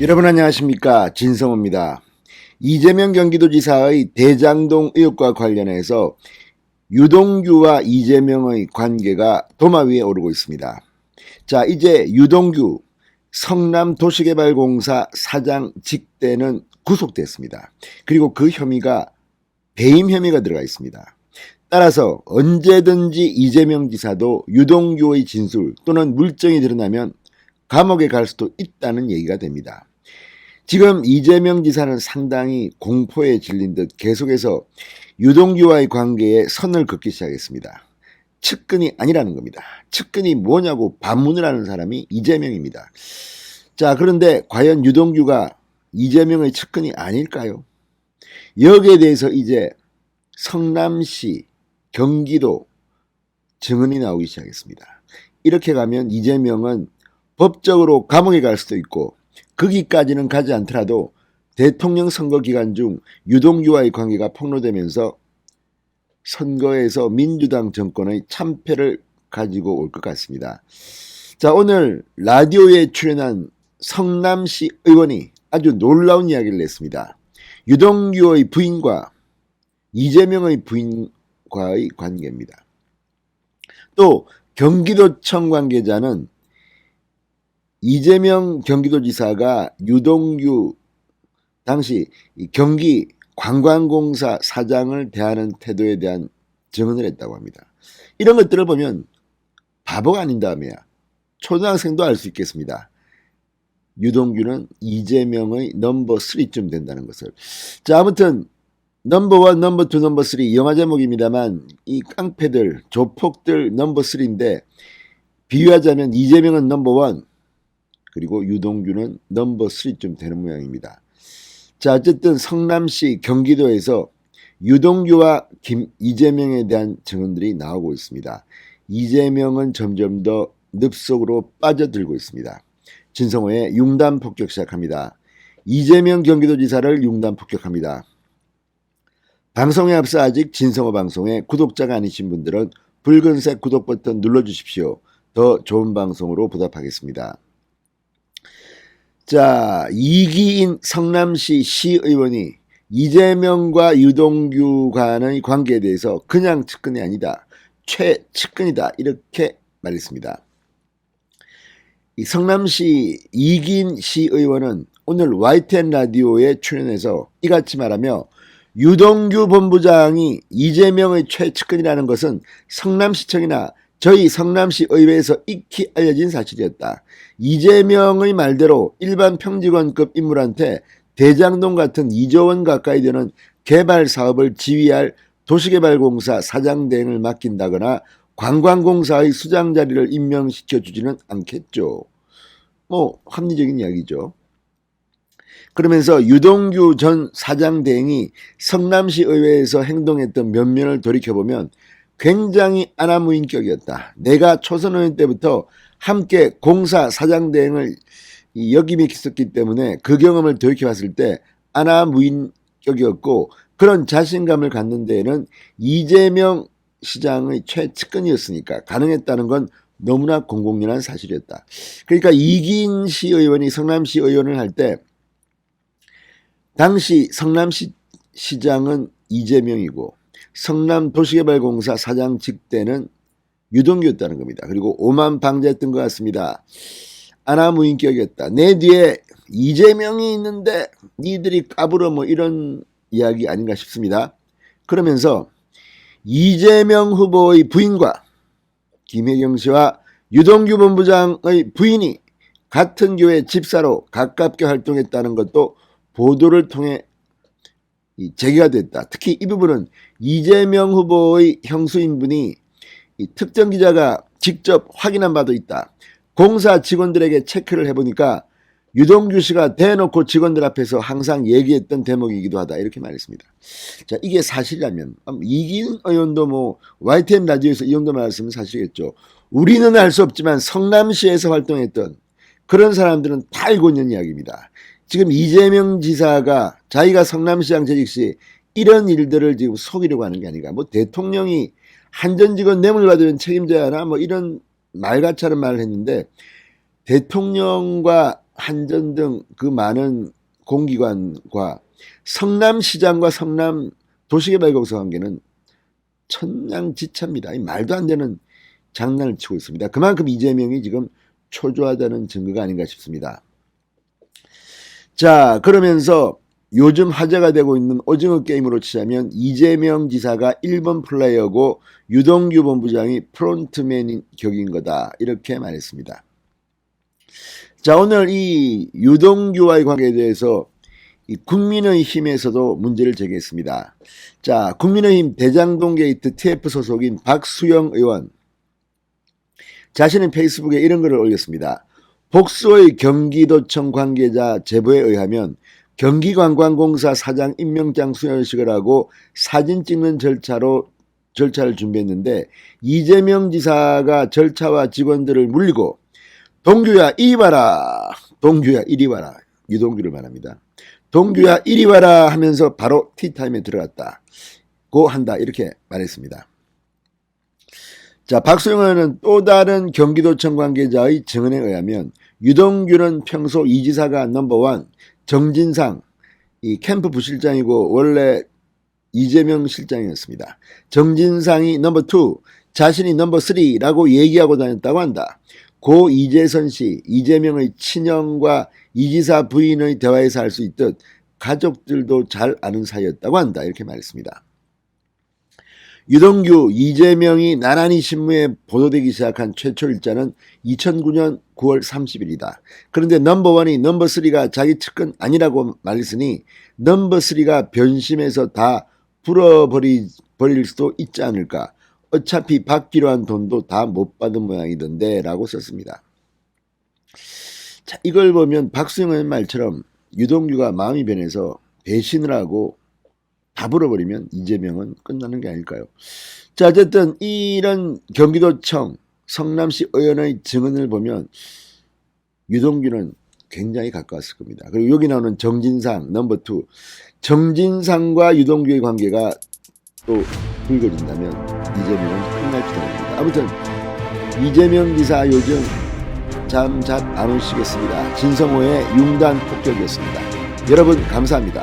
여러분 안녕하십니까, 진성호입니다. 이재명 경기도지사의 대장동 의혹과 관련해서 유동규와 이재명의 관계가 도마 위에 오르고 있습니다. 자, 이제 유동규 성남도시개발공사 사장 직대는 구속됐습니다. 그리고 그 혐의가 배임 혐의가 들어가 있습니다. 따라서 언제든지 이재명 지사도 유동규의 진술 또는 물증이 드러나면 감옥에 갈 수도 있다는 얘기가 됩니다. 지금 이재명 지사는 상당히 공포에 질린 듯 계속해서 유동규와의 관계에 선을 긋기 시작했습니다. 측근이 아니라는 겁니다. 측근이 뭐냐고 반문을 하는 사람이 이재명입니다. 자, 그런데 과연 유동규가 이재명의 측근이 아닐까요? 여기에 대해서 이제 성남시, 경기도 증언이 나오기 시작했습니다. 이렇게 가면 이재명은 법적으로 감옥에 갈 수도 있고 거기까지는 가지 않더라도 대통령 선거 기간 중 유동규와의 관계가 폭로되면서 선거에서 민주당 정권의 참패를 가지고 올 것 같습니다. 자, 오늘 라디오에 출연한 성남시 의원이 아주 놀라운 이야기를 냈습니다. 유동규의 부인과 이재명의 부인과의 관계입니다. 또 경기도청 관계자는 이재명 경기도지사가 유동규 당시 경기 관광공사 사장을 대하는 태도에 대한 증언을 했다고 합니다. 이런 것들을 보면 바보가 아닌 다음에야 초등학생도 알 수 있겠습니다. 유동규는 이재명의 넘버 3쯤 된다는 것을. 자, 아무튼 넘버 1, 넘버 2, 넘버 3 영화 제목입니다만 이 깡패들, 조폭들 넘버 3인데 비유하자면 이재명은 넘버 1, 그리고 유동규는 넘버 3쯤 되는 모양입니다. 자, 어쨌든 성남시 경기도에서 유동규와 이재명에 대한 증언들이 나오고 있습니다. 이재명은 점점 더 늪속으로 빠져들고 있습니다. 진성호의 융단 폭격 시작합니다. 이재명 경기도지사를 융단 폭격합니다. 방송에 앞서 아직 진성호 방송에 구독자가 아니신 분들은 붉은색 구독 버튼 눌러주십시오. 더 좋은 방송으로 보답하겠습니다. 자, 이기인 성남시 시의원이 이재명과 유동규 간의 관계에 대해서 그냥 측근이 아니다, 최측근이다 이렇게 말했습니다. 이 성남시 이기인 시의원은 오늘 YTN 라디오에 출연해서 이같이 말하며 유동규 본부장이 이재명의 최측근이라는 것은 성남시청이나 저희 성남시 의회에서 익히 알려진 사실이었다. 이재명의 말대로 일반 평직원급 인물한테 대장동 같은 2조 원 가까이 되는 개발 사업을 지휘할 도시개발공사 사장 대행을 맡긴다거나 관광공사의 수장 자리를 임명시켜주지는 않겠죠. 뭐 합리적인 이야기죠. 그러면서 유동규 전 사장 대행이 성남시 의회에서 행동했던 면면을 돌이켜보면 굉장히 아나무인격이었다. 내가 초선 의원 때부터 함께 공사 사장 대행을 역임했었기 때문에 그 경험을 돌이켜봤을 때 아나무인격이었고 그런 자신감을 갖는 데에는 이재명 시장의 최측근이었으니까 가능했다는 건 너무나 공공연한 사실이었다. 그러니까 이기인 시의원이 성남시 의원을 할 때 당시 성남시 시장은 이재명이고 성남도시개발공사 사장 직대는 유동규였다는 겁니다. 그리고 오만 방자했던 것 같습니다. 아나무인격이었다. 내 뒤에 이재명이 있는데 니들이 까불어 뭐 이런 이야기 아닌가 싶습니다. 그러면서 이재명 후보의 부인과 김혜경 씨와 유동규 본부장의 부인이 같은 교회 집사로 가깝게 활동했다는 것도 보도를 통해 제기가 됐다. 특히 이 부분은 이재명 후보의 형수인분이 특정 기자가 직접 확인한 바도 있다. 공사 직원들에게 체크를 해보니까 유동규 씨가 대놓고 직원들 앞에서 항상 얘기했던 대목이기도 하다. 이렇게 말했습니다. 자, 이게 사실이라면 이기인 의원도 뭐 YTN 라디오에서 이 정도 말했으면 사실이겠죠. 우리는 알 수 없지만 성남시에서 활동했던 그런 사람들은 다 알고 있는 이야기입니다. 지금 이재명 지사가 자기가 성남시장 재직 시 이런 일들을 지금 속이려고 하는 게 아닌가. 뭐 대통령이 한전직원 뇌물 받으면 책임져야 하나 뭐 이런 말같이 하는 말을 했는데 대통령과 한전 등 그 많은 공기관과 성남시장과 성남 도시개발공사 관계는 천냥지차입니다. 말도 안 되는 장난을 치고 있습니다. 그만큼 이재명이 지금 초조하다는 증거가 아닌가 싶습니다. 자, 그러면서 요즘 화제가 되고 있는 오징어 게임으로 치자면 이재명 지사가 1번 플레이어고 유동규 본부장이 프론트맨인 격인 거다, 이렇게 말했습니다. 자, 오늘 이 유동규와의 관계에 대해서 이 국민의힘에서도 문제를 제기했습니다. 자, 국민의힘 대장동 게이트 TF 소속인 박수영 의원, 자신의 페이스북에 이런 글을 올렸습니다. 복수의 경기도청 관계자 제보에 의하면 경기관광공사 사장 임명장 수여식을 하고 사진 찍는 절차를 준비했는데 이재명 지사가 절차와 직원들을 물리고 동규야 이리 와라, 동규야 이리 와라, 유동규를 말합니다. 동규야 이리 와라 하면서 바로 티타임에 들어갔다고 한다, 이렇게 말했습니다. 자, 박수영 의원은 또 다른 경기도청 관계자의 증언에 의하면 유동규는 평소 이 지사가 넘버원, 정진상 이 캠프 부실장이고 원래 이재명 실장이었습니다. 정진상이 넘버2, 자신이 넘버3라고 얘기하고 다녔다고 한다. 고 이재선 씨, 이재명의 친형과 이 지사 부인의 대화에서 알 수 있듯 가족들도 잘 아는 사이였다고 한다, 이렇게 말했습니다. 유동규, 이재명이 나란히 신문에 보도되기 시작한 최초 일자는 2009년 9월 30일이다. 그런데 넘버1이 넘버3가 자기 측근 아니라고 말했으니 넘버3가 변심해서 다 풀어버릴 수도 있지 않을까. 어차피 받기로 한 돈도 다 못 받은 모양이던데 라고 썼습니다. 자, 이걸 보면 박수영의 말처럼 유동규가 마음이 변해서 배신을 하고 다 불어버리면 이재명은 끝나는 게 아닐까요? 자, 어쨌든 이런 경기도청 성남시 의원의 증언을 보면 유동규는 굉장히 가까웠을 겁니다. 그리고 여기 나오는 정진상 넘버2, 정진상과 유동규의 관계가 또 불거진다면 이재명은 끝날지도 모릅니다. 아무튼 이재명 지사 요즘 잠 잘 안 오시겠습니다. 진성호의 융단 폭격이었습니다. 여러분 감사합니다.